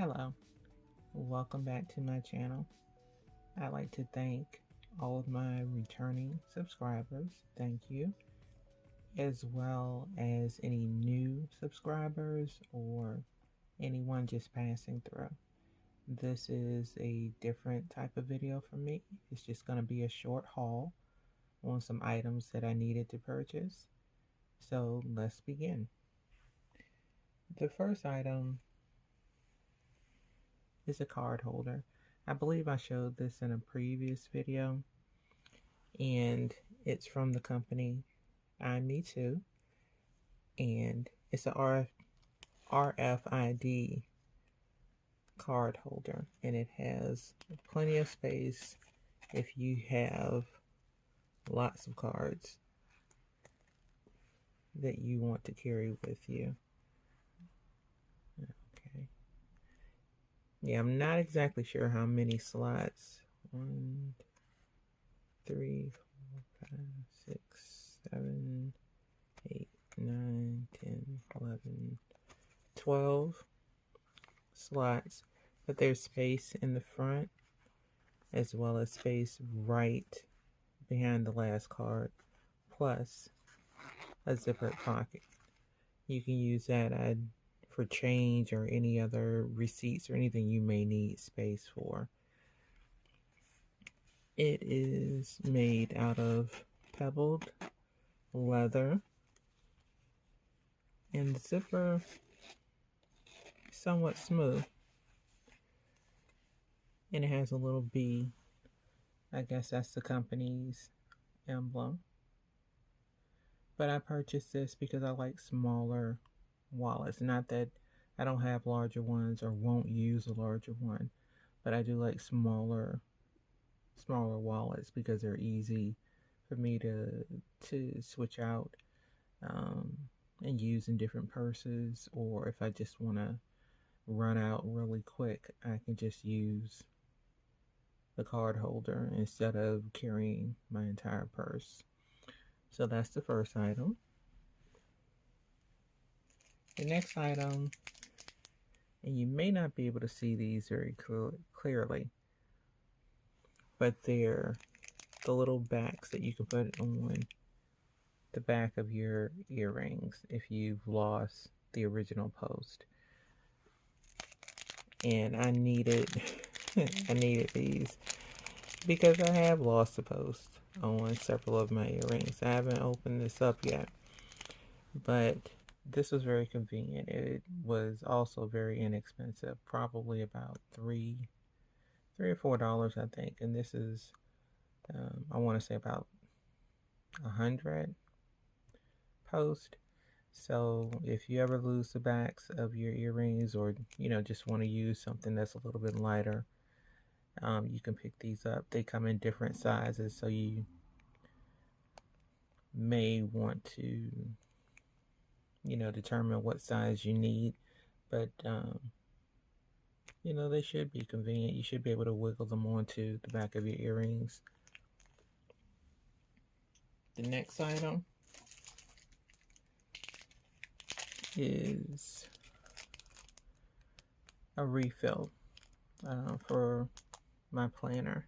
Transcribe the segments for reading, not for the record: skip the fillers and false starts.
Hello, welcome back to my channel. I'd like to thank all of my returning subscribers. Thank you. As well as any new subscribers or anyone just passing through. This is a different type of video for me. It's just going to be a short haul on some items that I needed to purchase. So let's begin. The first item is a card holder. I believe I showed this in a previous video, and it's from the company Me Too, and it's a RFID card holder, and it has plenty of space if you have lots of cards that you want to carry with you. Okay. Yeah, I'm not exactly sure how many slots. 1, 3, 4, 5, 6, 7, 8, 9, 10, 11, 12 slots, but there's space in the front as well as space right behind the last card, plus a zippered pocket. You can use that for change or any other receipts or anything you may need space for. It is made out of pebbled leather, and the zipper is somewhat smooth, and it has a little bee. I guess that's the company's emblem. But I purchased this because I like smaller wallets. Not that I don't have larger ones or won't use a larger one, but I do like smaller wallets because they're easy for me to switch out and use in different purses, or if I just want to run out really quick, I can just use the card holder instead of carrying my entire purse. So that's the first item. The next item, and you may not be able to see these very clearly, but they're the little backs that you can put on the back of your earrings if you've lost the original post. And I needed these because I have lost the post on several of my earrings. I haven't opened this up yet, but this was very convenient. It was also very inexpensive, probably about $3 or $4, I think. And this is, I want to say about 100 post. So if you ever lose the backs of your earrings, or just want to use something that's a little bit lighter, you can pick these up. They come in different sizes, so you may want to determine what size you need, but they should be convenient. You should be able to wiggle them onto the back of your earrings. The next item is a refill for my planner.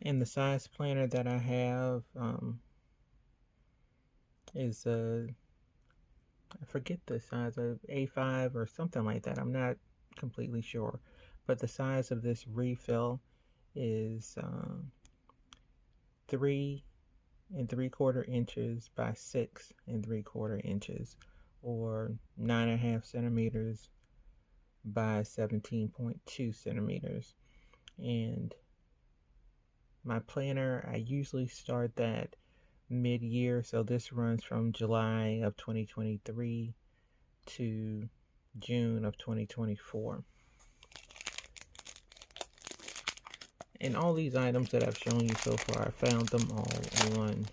And the size planner that I have is I forget the size of A5 or something like that. I'm not completely sure, but the size of this refill is 3 3/4 inches by 6 3/4 inches, or 9.5 centimeters by 17.2 centimeters. And my planner, I usually start that mid-year, so this runs from July of 2023 to June of 2024. And all these items that I've shown you so far, I found them all on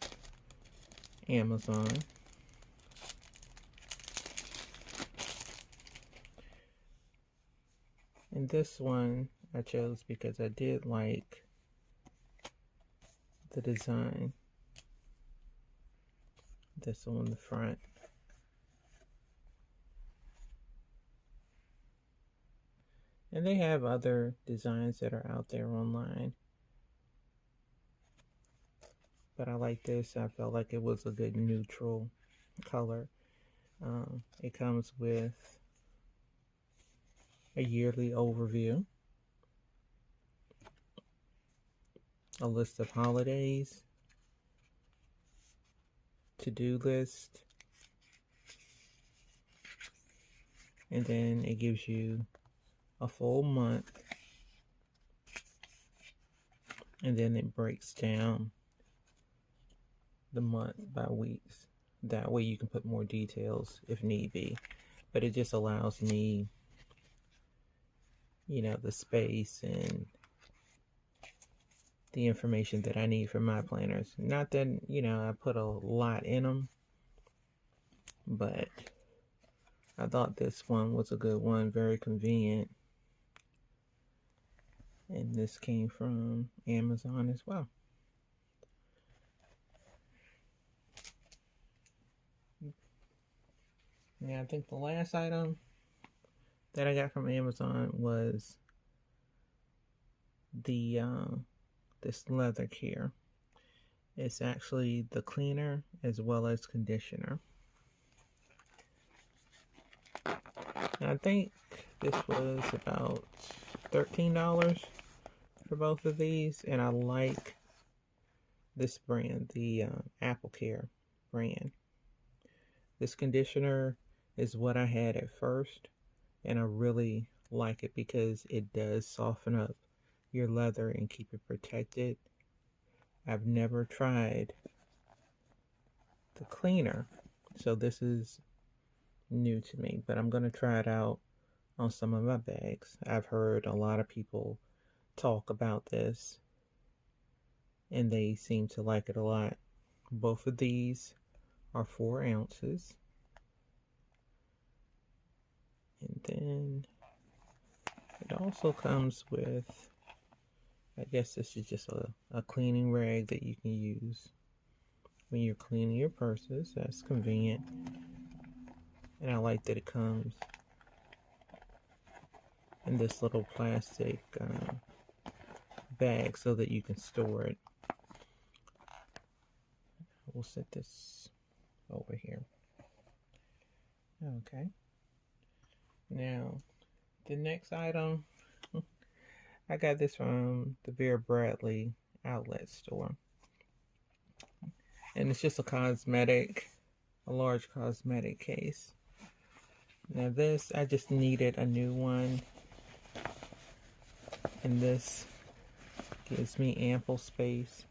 Amazon. And this one I chose because I did like the design. This on the front. And they have other designs that are out there online. But I like this. I felt like it was a good neutral color. It comes with a yearly overview, a list of holidays, to-do list, and then it gives you a full month, and then it breaks down the month by weeks. That way you can put more details if need be, but it just allows me, the space and the information that I need for my planners. Not that, I put a lot in them, but I thought this one was a good one, very convenient. And this came from Amazon as well. Yeah, I think the last item that I got from Amazon was the this leather care. It's actually the cleaner as well as conditioner. And I think this was about $13 for both of these, and I like this brand, the Apple Care brand. This conditioner is what I had at first, and I really like it because it does soften up your leather and keep it protected. I've never tried the cleaner, so this is new to me, but I'm going to try it out on some of my bags. I've heard a lot of people talk about this, and they seem to like it a lot. Both of these are 4 ounces. And then it also comes with, I guess this is just a cleaning rag that you can use when you're cleaning your purses. That's convenient. And I like that it comes in this little plastic bag so that you can store it. We'll set this over here. Okay. Now, the next item, I got this from the Vera Bradley outlet store. And it's just a large cosmetic case. Now this, I just needed a new one. And this gives me ample space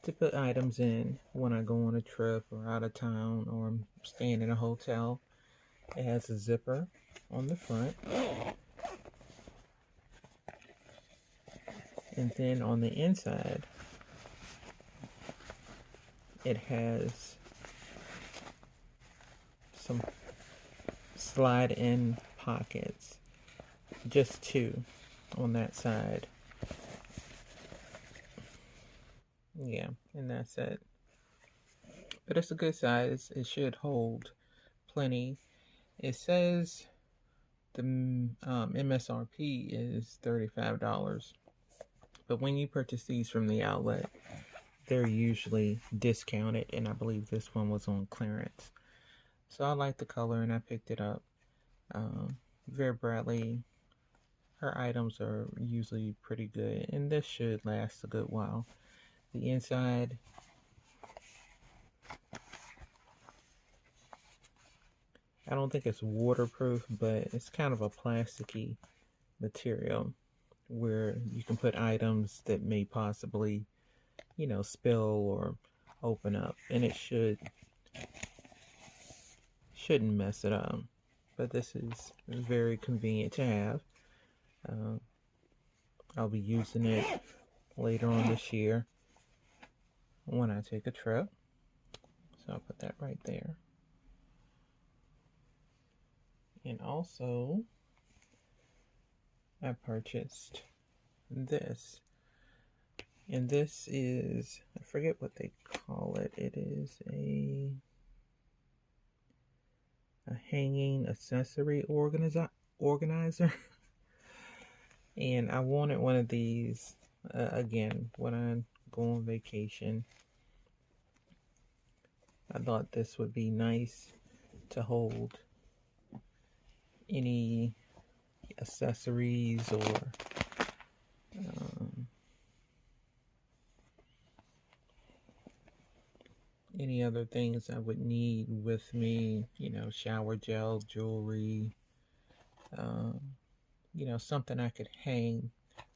to put items in when I go on a trip or out of town or I'm staying in a hotel. It has a zipper on the front. And then on the inside, it has some slide-in pockets. Just 2 on that side. Yeah, and that's it. But it's a good size. It should hold plenty. It says the MSRP is $35. But when you purchase these from the outlet, they're usually discounted, and I believe this one was on clearance. So I like the color, and I picked it up. Vera Bradley, her items are usually pretty good, and this should last a good while. The inside, I don't think it's waterproof, but it's kind of a plasticky material where you can put items that may possibly, spill or open up, and it shouldn't mess it up. But this is very convenient to have. I'll be using it later on this year when I take a trip. So I'll put that right there. And also, I purchased this. And this is, I forget what they call it. It is a hanging accessory organizer. And I wanted one of these again when I go on vacation. I thought this would be nice to hold any accessories or um, any other things I would need with me, you know, shower gel, jewelry, um, you know, something I could hang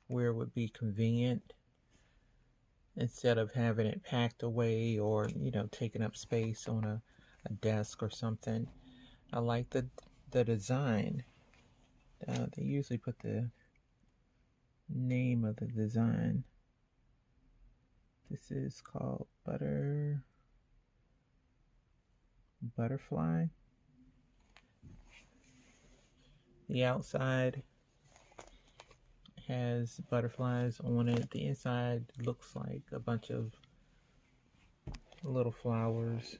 where it would be convenient instead of having it packed away or, you know, taking up space on a desk or something. I like the design. They usually put the name of the design. This is called butterfly. The outside has butterflies on it. The inside looks like a bunch of little flowers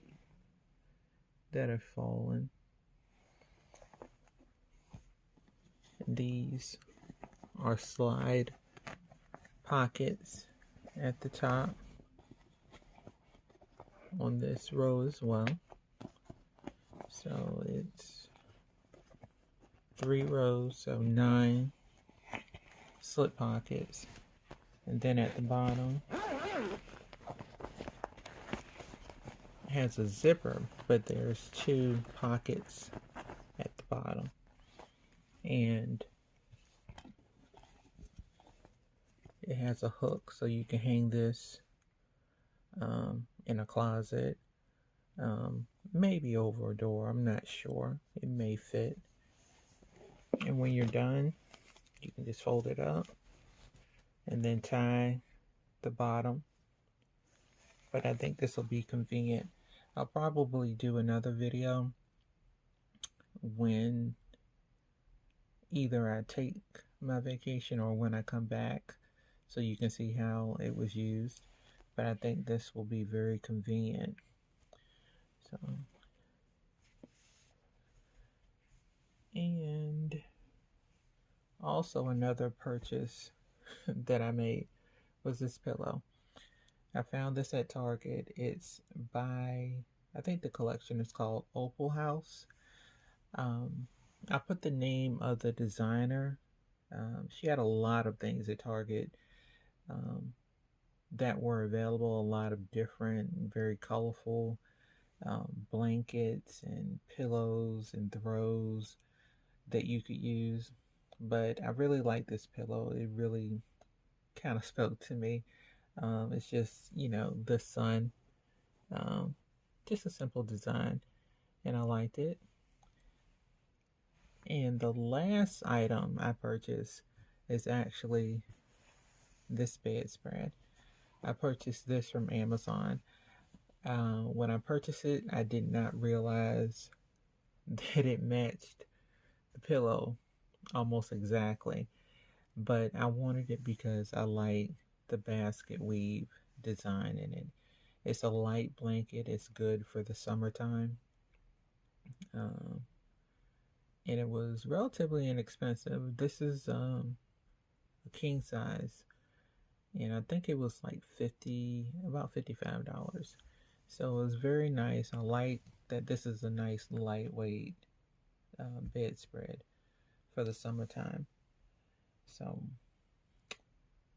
that have fallen. These are slide pockets at the top on this row as well. So it's 3 rows, so 9 slip pockets. And then at the bottom it has a zipper, but there's 2 pockets at the bottom. And it has a hook so you can hang this in a closet, maybe over a door, I'm not sure. It may fit. And when you're done, you can just fold it up and then tie the bottom. But I think this will be convenient. I'll probably do another video when either I take my vacation or when I come back, so you can see how it was used. But I think this will be very convenient. So, and also another purchase that I made was this pillow. I found this at Target. It's by, I think the collection is called Opal House. I put the name of the designer. She had a lot of things at Target that were available, a lot of different, very colorful blankets and pillows and throws that you could use. But I really like this pillow. It really kind of spoke to me. It's just, you know, the sun. Um, just a simple design, and I liked it. And the last item I purchased is actually this bedspread. I purchased this from Amazon. When I purchased it, I did not realize that it matched the pillow almost exactly. But I wanted it because I like the basket weave design in it. It's a light blanket. It's good for the summertime. Um, and it was relatively inexpensive. This is a king size. And I think it was like about $55. So it was very nice. I like that this is a nice lightweight bedspread for the summertime. So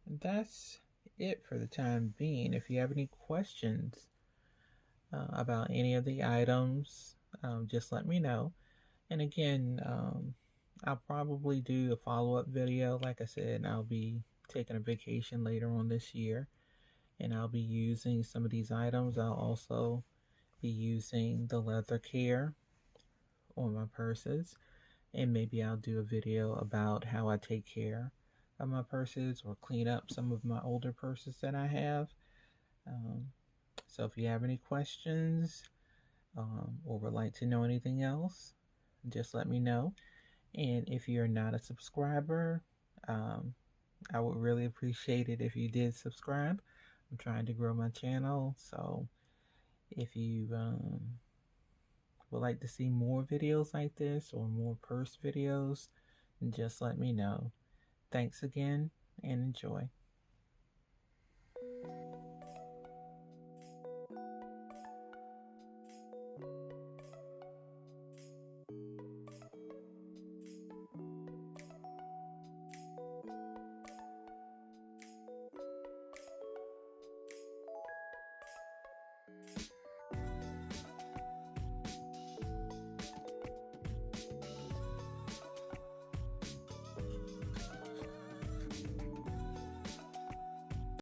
that's it for the time being. If you have any questions about any of the items, just let me know. And again, I'll probably do a follow-up video. Like I said, I'll be taking a vacation later on this year, and I'll be using some of these items. I'll also be using the leather care on my purses, and maybe I'll do a video about how I take care of my purses or clean up some of my older purses that I have. Um, so if you have any questions or would like to know anything else, just let me know. And if you're not a subscriber, I would really appreciate it if you did subscribe. I'm trying to grow my channel, so if you would like to see more videos like this or more purse videos, just let me know. Thanks again and enjoy.